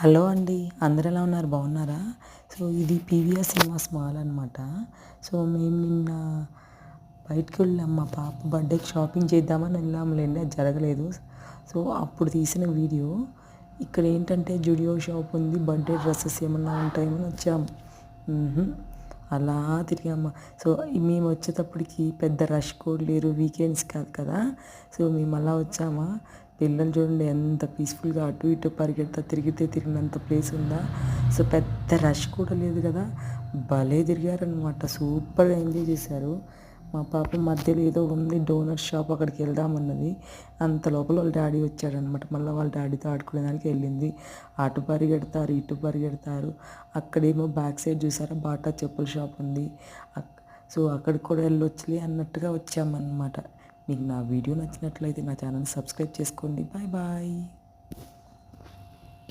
Hello అండి. అందరూ ఎలా ఉన్నారు? బాగున్నారా? సో, ఇది పీవీఆర్ సినిమాస్ మాల్ అనమాట. సో, మేము నిన్న బయటికి వెళ్ళాం. మా పాప బర్త్డేకి షాపింగ్ చేద్దామని వెళ్ళాములేండి, అది జరగలేదు. సో, అప్పుడు తీసిన వీడియో. ఇక్కడ ఏంటంటే జుడియో షాప్ ఉంది, బర్త్డే డ్రెస్సెస్ ఏమన్నా ఉంటాయేమని వచ్చాము. అలా తిరిగాము. సో, మేము వచ్చేటప్పటికి పెద్ద రష్ కూడా లేరు, వీకెండ్స్ కాదు కదా. సో, మేము అలా వచ్చామా. పిల్లలు చూడండి ఎంత పీస్ఫుల్గా అటు ఇటు పరిగెడతా, తిరిగినంత ప్లేస్ ఉందా. సో, పెద్ద రష్ కూడా లేదు కదా. భలే తిరిగారనమాట, సూపర్గా ఎంజాయ్ చేశారు. మా పాప మధ్యలో ఏదో ఉంది డోనట్ షాప్, అక్కడికి వెళ్దామన్నది. అంత లోపల వాళ్ళ డాడీ వచ్చాడనమాట. మళ్ళీ వాళ్ళ డాడీతో ఆడుకునేదానికి వెళ్ళింది. అటు పరిగెడతారు, ఇటు పరిగెడతారు. అక్కడేమో బ్యాక్ సైడ్ చూసారా, బాటా చెప్పుల షాప్ ఉంది. సో, అక్కడికి కూడా వెళ్ళొచ్చులే అన్నట్టుగా వచ్చామన్నమాట. మీకు నా వీడియో నచ్చినట్లయితే నా ఛానల్ సబ్స్క్రైబ్ చేసుకోండి. Bye bye.